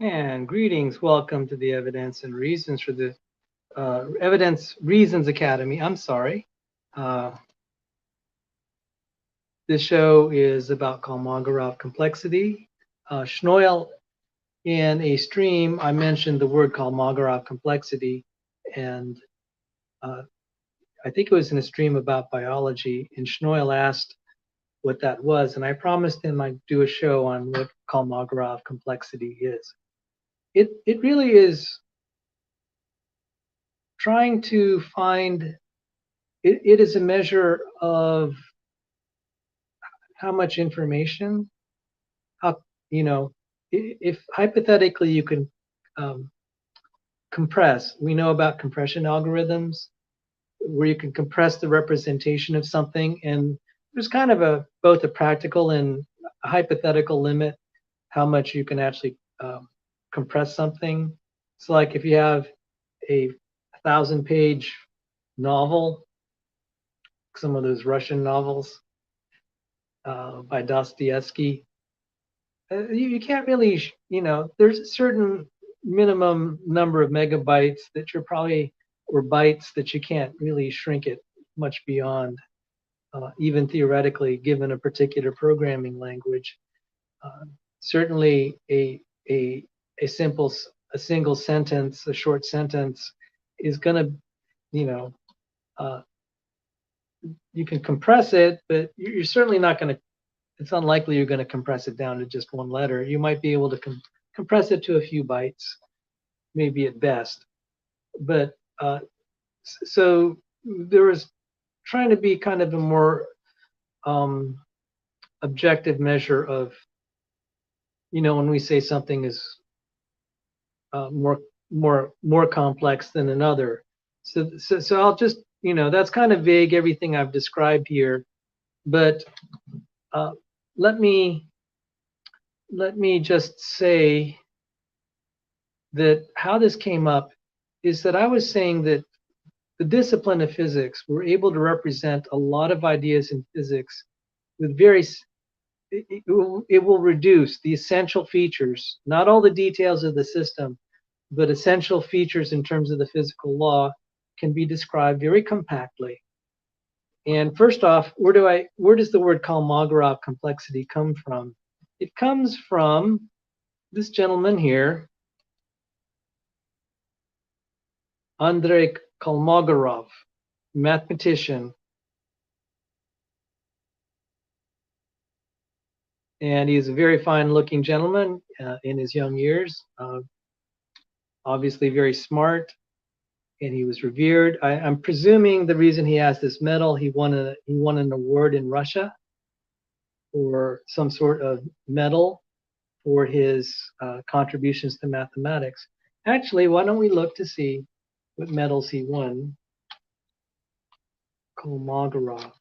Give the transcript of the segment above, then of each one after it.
And greetings. Welcome to the Evidence and Reasons for the Evidence Reasons Academy. I'm sorry. Uh, this show is about Kolmogorov complexity. Schnoil, in a stream, I mentioned the word Kolmogorov complexity, and uh, I think it was in a stream about biology. And Schnoil asked what that was, and I promised him I'd do a show on what Kolmogorov complexity is. It really is trying to find it is a measure of how much information, how, you know, if hypothetically you can um, compress, we know about compression algorithms where you can compress the representation of something, and there's kind of both a practical and a hypothetical limit how much you can actually compress something. It's like if you have a 1,000-page novel, some of those Russian novels by Dostoevsky. You can't really, there's a certain minimum number of megabytes that you're probably, or bytes that you can't really shrink it much beyond, even theoretically, given a particular programming language. Uh, Certainly, a simple, a single sentence, a short sentence, is going to, you know, uh, you can compress it, but you're certainly not going to, it's unlikely you're going to compress it down to just one letter. You might be able to compress it to a few bytes, maybe at best. But so there was trying to be kind of a more um, objective measure of, when we say something is more complex than another. So I'll just, that's kind of vague, everything I've described here. But uh, let me just say that how this came up is that I was saying that the discipline of physics, we're able to represent a lot of ideas in physics with it will reduce the essential features, not all the details of the system, but essential features in terms of the physical law can be described very compactly. And first off, where does the word Kolmogorov complexity come from? It comes from this gentleman here, Andrei Kolmogorov, mathematician. And he's a very fine-looking gentleman in his young years, obviously very smart, and he was revered. I'm presuming the reason he has this medal, he won an award in Russia or some sort of medal for his contributions to mathematics. Actually, why don't we look to see what medals he won? Kolmogorov.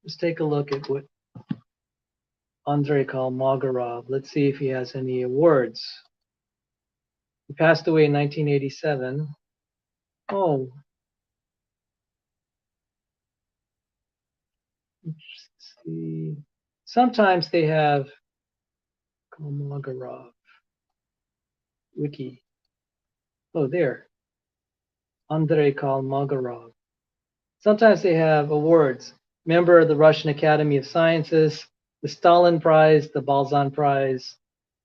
Let's take a look at what Andrei Kolmogorov. Let's see if he has any awards. He passed away in 1987. Oh, let's see. Sometimes they have Kolmogorov wiki. Oh, there. Andrei Kolmogorov. Sometimes they have awards. Member of the Russian Academy of Sciences, the Stalin Prize, the Balzan Prize,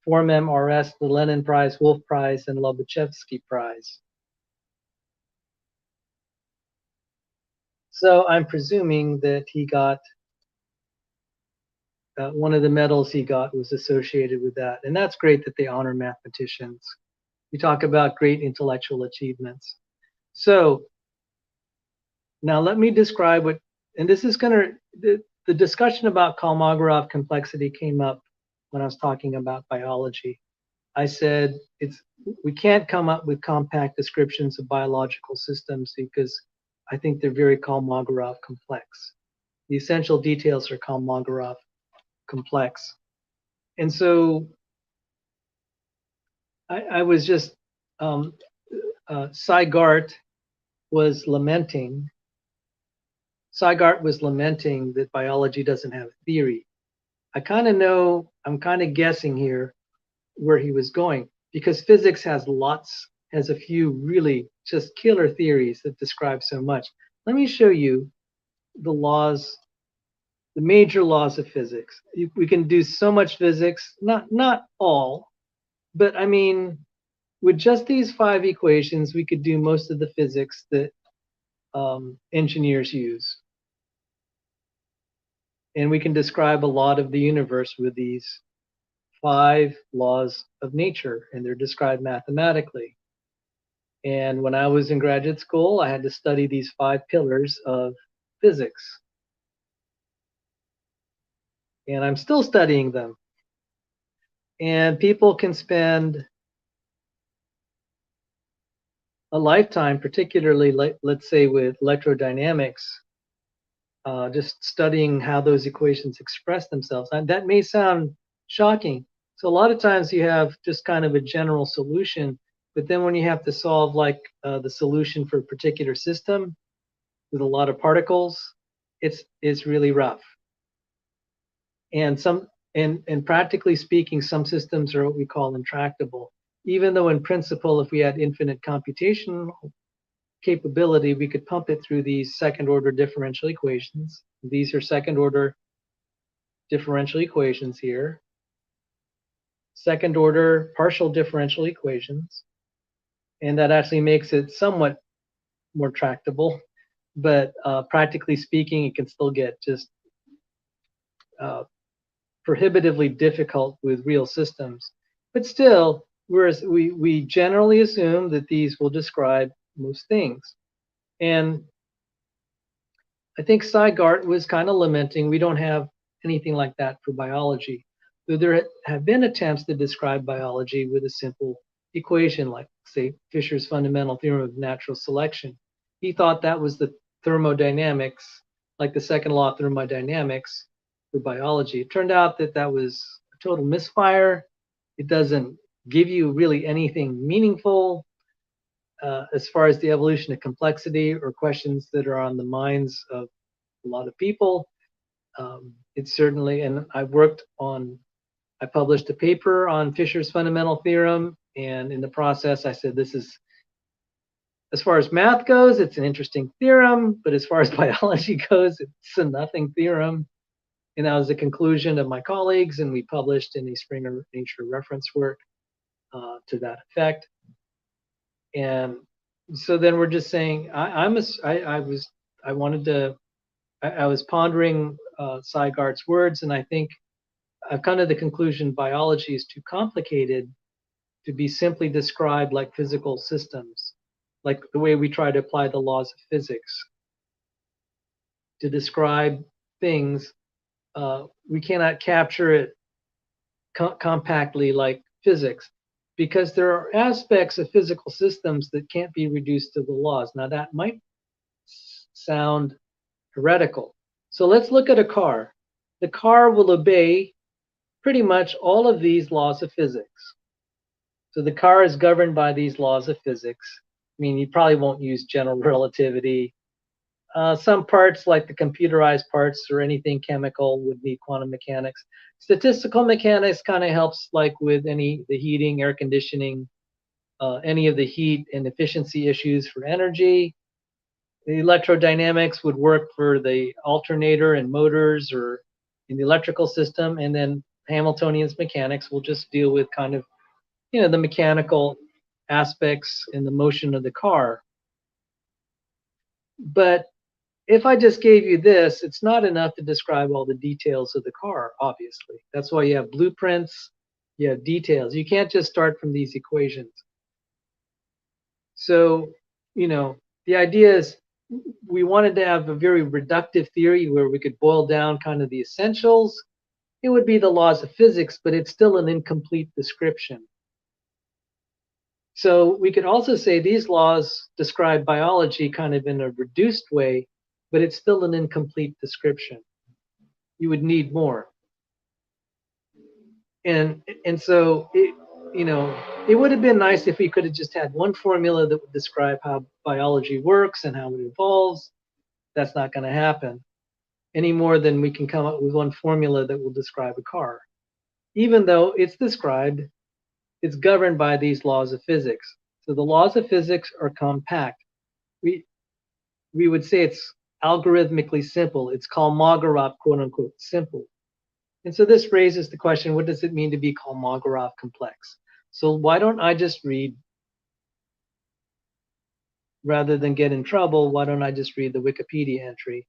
Form MRS, the Lenin Prize, Wolf Prize, and Lobachevsky Prize. So I'm presuming that he got one of the medals he got was associated with that. And that's great that they honor mathematicians. We talk about great intellectual achievements. So now let me describe what, and this is going to, the discussion about Kolmogorov complexity came up when I was talking about biology. I said we can't come up with compact descriptions of biological systems because I think they're very Kolmogorov complex. The essential details are Kolmogorov complex. And so I was just, Sygart was lamenting that biology doesn't have a theory. I kind of know, I'm kind of guessing here where he was going, because physics has a few really just killer theories that describe so much. Let me show you the laws, the major laws of physics. We can do so much physics, not all, but I mean, with just these 5 equations, we could do most of the physics that engineers use. And we can describe a lot of the universe with these 5 laws of nature, and they're described mathematically. And when I was in graduate school, I had to study these 5 pillars of physics. And I'm still studying them. And people can spend a lifetime, particularly, let's say, with electrodynamics, just studying how those equations express themselves. And that may sound shocking. So a lot of times you have just kind of a general solution, but then when you have to solve like the solution for a particular system with a lot of particles, it's really rough. And practically speaking, some systems are what we call intractable. Even though in principle, if we had infinite computational capability, we could pump it through these second order differential equations. These are second order differential equations here. Second order partial differential equations. And that actually makes it somewhat more tractable. But practically speaking, it can still get just prohibitively difficult with real systems. But still, we generally assume that these will describe most things. And I think Seigart was kind of lamenting we don't have anything like that for biology. Though there have been attempts to describe biology with a simple equation, like, say, Fisher's fundamental theorem of natural selection. He thought that was the thermodynamics, like the second law of thermodynamics for biology. It turned out that that was a total misfire. It doesn't give you really anything meaningful as far as the evolution of complexity or questions that are on the minds of a lot of people. It's certainly, and I published a paper on Fisher's fundamental theorem, and in the process, I said this is, as far as math goes, it's an interesting theorem, but as far as biology goes, it's a nothing theorem. And that was the conclusion of my colleagues, and we published in a Springer Nature reference work to that effect. And so then we're just saying, I was pondering Seigart's words, and I think I've come to the conclusion biology is too complicated to be simply described like physical systems, like the way we try to apply the laws of physics. To describe things, we cannot capture it compactly like physics, because there are aspects of physical systems that can't be reduced to the laws. Now, that might sound heretical. So let's look at a car. The car will obey pretty much all of these laws of physics. So the car is governed by these laws of physics. I mean, you probably won't use general relativity. Some parts, like the computerized parts or anything chemical, would need quantum mechanics. Statistical mechanics kind of helps, like with the heating, air conditioning, any of the heat and efficiency issues for energy. The electrodynamics would work for the alternator and motors or in the electrical system, and then Hamiltonian's mechanics will just deal with kind of, the mechanical aspects and the motion of the car. But if I just gave you this, it's not enough to describe all the details of the car, obviously. That's why you have blueprints, you have details. You can't just start from these equations. So, the idea is we wanted to have a very reductive theory where we could boil down kind of the essentials. It would be the laws of physics, but it's still an incomplete description. So we could also say these laws describe biology kind of in a reduced way, but it's still an incomplete description. You would need more. And so it would have been nice if we could have just had one formula that would describe how biology works and how it evolves. That's not going to happen any more than we can come up with one formula that will describe a car, even though it's described it's governed by these laws of physics. So the laws of physics are compact. We we would say it's algorithmically simple. It's Kolmogorov, quote unquote, simple. And so this raises the question, what does it mean to be Kolmogorov complex? So why don't I just read, rather than get in trouble, why don't I just read the Wikipedia entry?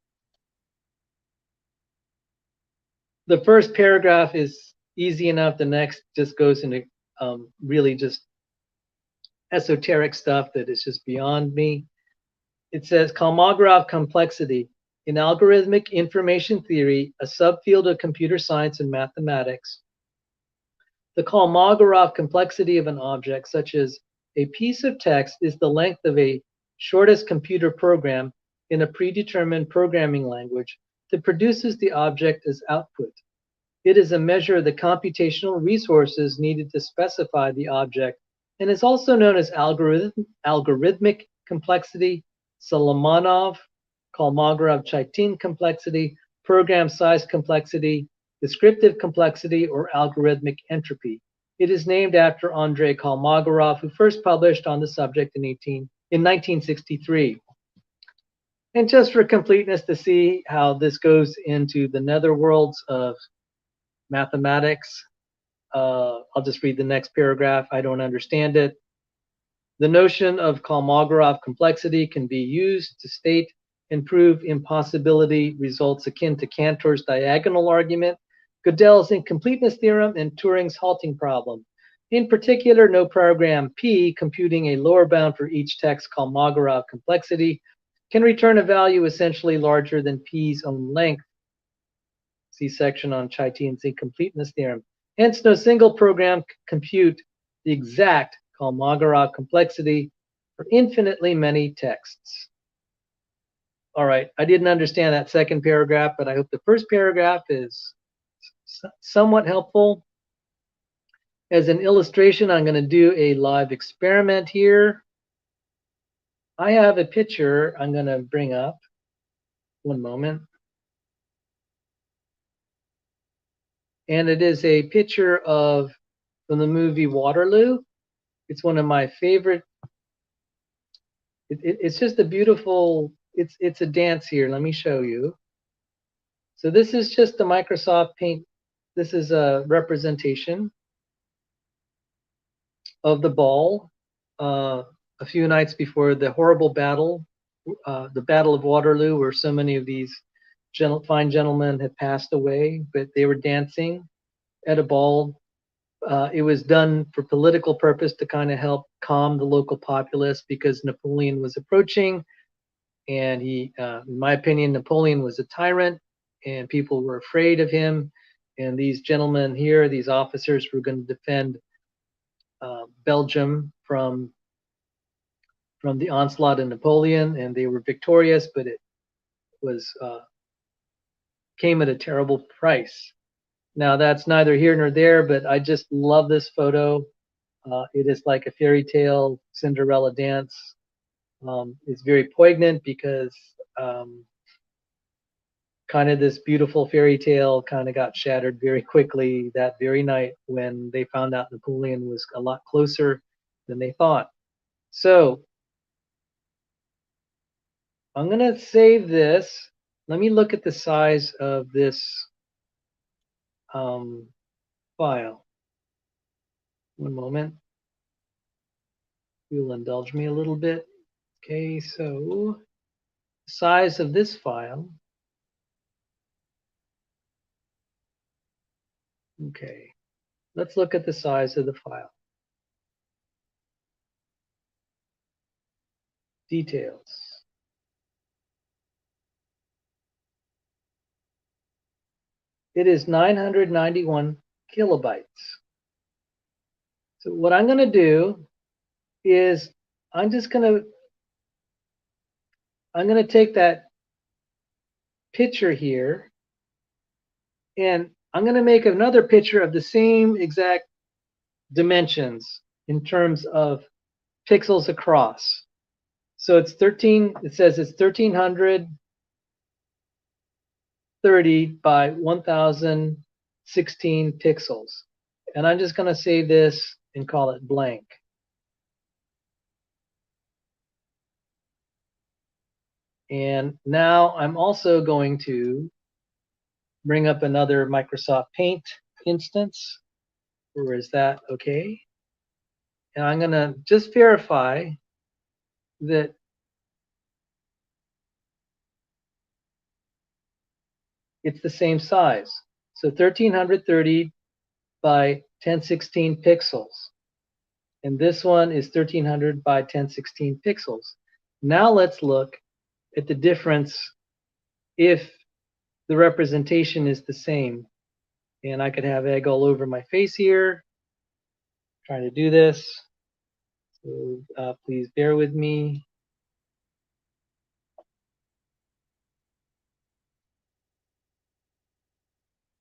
The first paragraph is easy enough. The next just goes into really just esoteric stuff that is just beyond me. It says Kolmogorov complexity. In algorithmic information theory, a subfield of computer science and mathematics, the Kolmogorov complexity of an object, such as a piece of text, is the length of a shortest computer program in a predetermined programming language that produces the object as output. It is a measure of the computational resources needed to specify the object and is also known as algorithmic complexity, Solomonov, Kolmogorov-Chaitin complexity, program size complexity, descriptive complexity, or algorithmic entropy. It is named after Andrei Kolmogorov, who first published on the subject in 1963. And just for completeness, to see how this goes into the netherworlds of mathematics, I'll just read the next paragraph. I don't understand it. The notion of Kolmogorov complexity can be used to state and prove impossibility results akin to Cantor's diagonal argument, Gödel's incompleteness theorem, and Turing's halting problem. In particular, no program P computing a lower bound for each text Kolmogorov complexity can return a value essentially larger than P's own length. See section on Chaitin's incompleteness theorem. Hence, no single program can compute the exact Kolmogorov complexity for infinitely many texts. All right, I didn't understand that second paragraph, but I hope the first paragraph is somewhat helpful. As an illustration, I'm going to do a live experiment here. I have a picture I'm going to bring up. One moment. And it is a picture of from the movie Waterloo. It's one of my favorite. It's just a beautiful. It's a dance here. Let me show you. So this is just the Microsoft Paint. This is a representation of the ball a few nights before the horrible battle, the Battle of Waterloo, where so many of these fine gentlemen had passed away, but they were dancing at a ball. It was done for political purpose to kind of help calm the local populace because Napoleon was approaching, and he, in my opinion, Napoleon was a tyrant, and people were afraid of him. And these gentlemen here, these officers, were going to defend Belgium from the onslaught of Napoleon, and they were victorious, but it was came at a terrible price. Now that's neither here nor there, but I just love this photo. It is like a fairy tale Cinderella dance. It's very poignant because kind of this beautiful fairy tale kind of got shattered very quickly that very night when they found out Napoleon was a lot closer than they thought. So I'm going to save this. Let me look at the size of this file. One moment. You'll indulge me a little bit. Okay, so size of this file. Okay, let's look at the size of the file. Details. It is 991 kilobytes. So what I'm going to do is I'm going to take that picture here, and I'm going to make another picture of the same exact dimensions in terms of pixels across. So it's 13, it says it's 1330 by 1016 pixels. And I'm just going to save this and call it blank. And now I'm also going to bring up another Microsoft Paint instance. Where is that? Okay. And I'm going to just verify that it's the same size. So 1330 by 1016 pixels. And this one is 1300 by 1016 pixels. Now let's look at the difference if the representation is the same. And I could have egg all over my face here, trying to do this. So please bear with me.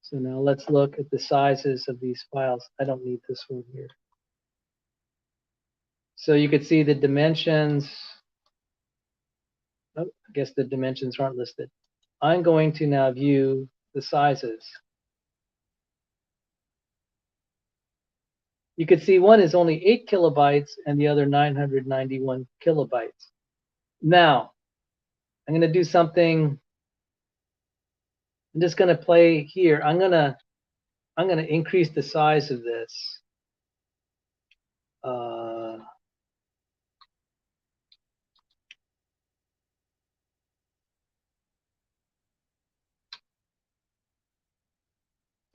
So now let's look at the sizes of these files. I don't need this one here. So you could see the dimensions. Oh, I guess the dimensions aren't listed. I'm going to now view the sizes. You can see one is only 8 kilobytes and the other 991 kilobytes. Now, I'm going to do something. I'm just going to play here. I'm going to increase the size of this.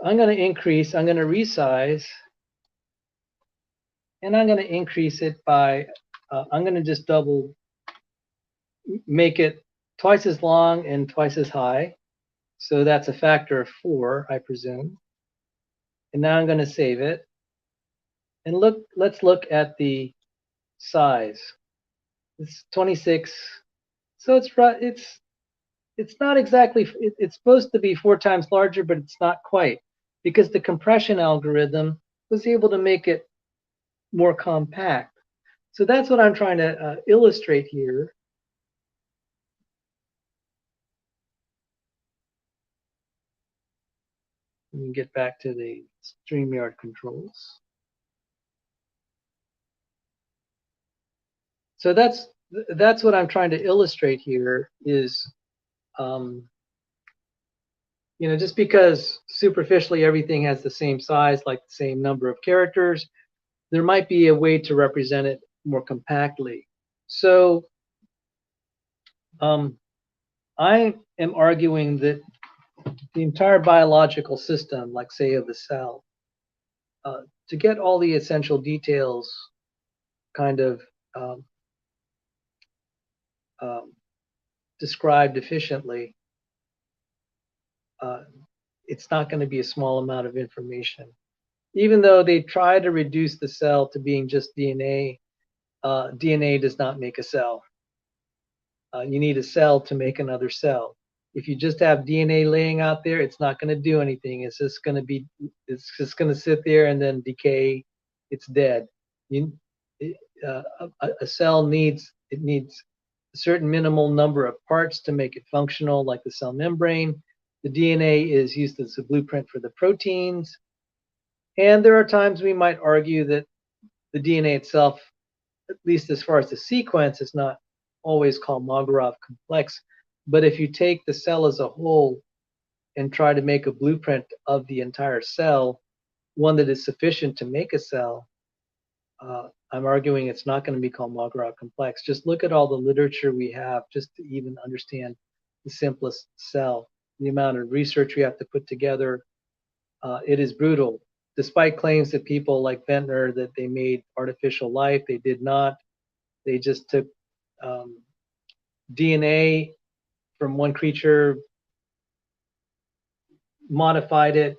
I'm going to resize, and I'm going to increase it by, I'm going to just make it twice as long and twice as high. So that's a factor of 4, I presume. And now I'm going to save it. And let's look at the size. It's 26. So it's not exactly, it's supposed to be 4 times larger, but it's not quite, because the compression algorithm was able to make it more compact. So that's what I'm trying to illustrate here. Let me get back to the StreamYard controls. So that's what I'm trying to illustrate here is, just because superficially everything has the same size, like the same number of characters, there might be a way to represent it more compactly. So I am arguing that the entire biological system, like say of the cell, to get all the essential details kind of described efficiently, it's not going to be a small amount of information. Even though they try to reduce the cell to being just DNA, DNA does not make a cell. You need a cell to make another cell. If you just have DNA laying out there, it's not going to do anything. It's just going to sit there and then decay. It's dead. A cell needs a certain minimal number of parts to make it functional, like the cell membrane. The DNA is used as a blueprint for the proteins. And there are times we might argue that the DNA itself, at least as far as the sequence, is not always Kolmogorov complex. But if you take the cell as a whole and try to make a blueprint of the entire cell, one that is sufficient to make a cell, I'm arguing it's not going to be Kolmogorov complex. Just look at all the literature we have just to even understand the simplest cell. The amount of research we have to put together, it is brutal. Despite claims that people like Ventnor that they made artificial life, they did not. They just took DNA from one creature, modified it,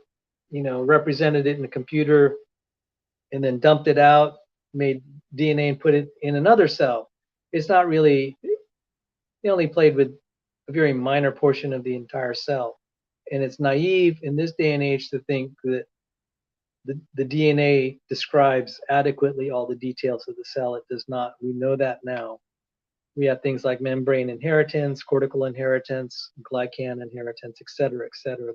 represented it in a computer, and then dumped it out, made DNA and put it in another cell. It's not really, they only played with a very minor portion of the entire cell. And it's naive in this day and age to think that the DNA describes adequately all the details of the cell. It does not. We know that now. We have things like membrane inheritance, cortical inheritance, glycan inheritance, et cetera, et cetera.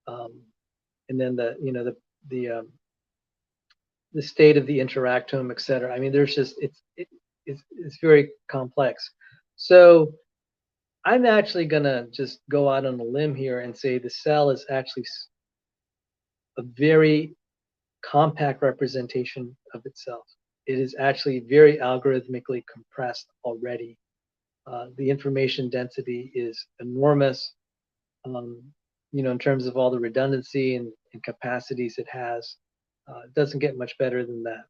And then the the state of the interactome, et cetera. I mean, there's just it's very complex. So I'm actually gonna just go out on a limb here and say the cell is actually a very compact representation of itself. It is actually very algorithmically compressed already. The information density is enormous, um, in terms of all the redundancy and capacities it has. It doesn't get much better than that.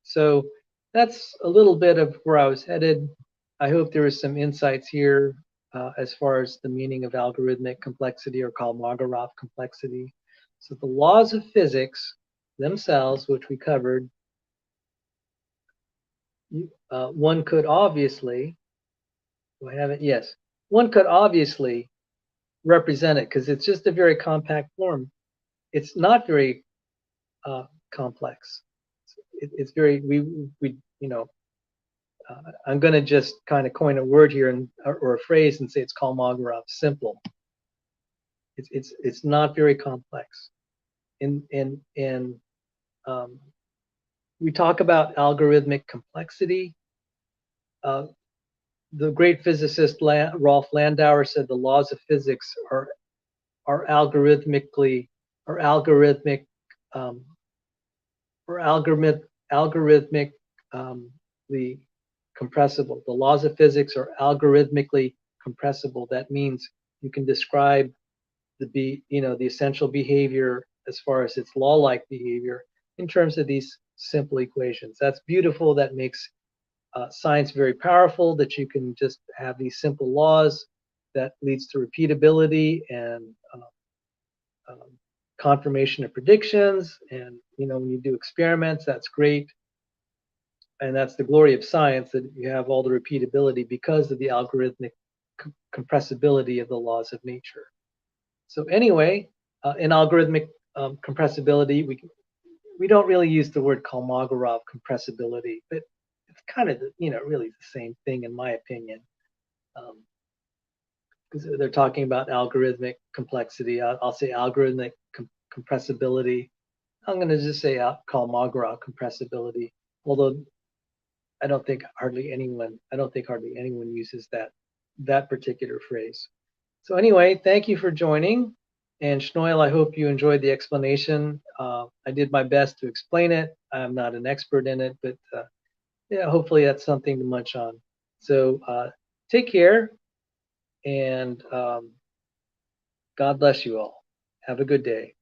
So that's a little bit of where I was headed. I hope there was some insights here as far as the meaning of algorithmic complexity or Kolmogorov complexity. So the laws of physics themselves, which we covered, one could obviously, do I have it? Yes. One could obviously represent it because it's just a very compact form. It's not very complex. It's very, I'm going to just kind of coin a word here or a phrase and say it's Kolmogorov simple. It's not very complex. And we talk about algorithmic complexity. The great physicist Rolf Landauer said the laws of physics are algorithmically or algorithmic or algorithmically compressible. The laws of physics are algorithmically compressible. That means you can describe the essential behavior as far as its law-like behavior in terms of these simple equations. That's beautiful. That makes science very powerful, that you can just have these simple laws that leads to repeatability and confirmation of predictions. And when you do experiments, that's great. And that's the glory of science, that you have all the repeatability because of the algorithmic compressibility of the laws of nature. So anyway, in algorithmic compressibility, we don't really use the word Kolmogorov compressibility, but it's kind of really the same thing in my opinion, because they're talking about algorithmic complexity. I'll say algorithmic compressibility. I'm going to just say Kolmogorov compressibility, although I don't think hardly anyone uses that particular phrase. So anyway, thank you for joining. And Shnoil, I hope you enjoyed the explanation. I did my best to explain it. I'm not an expert in it, but yeah, hopefully that's something to munch on. So take care, and God bless you all. Have a good day.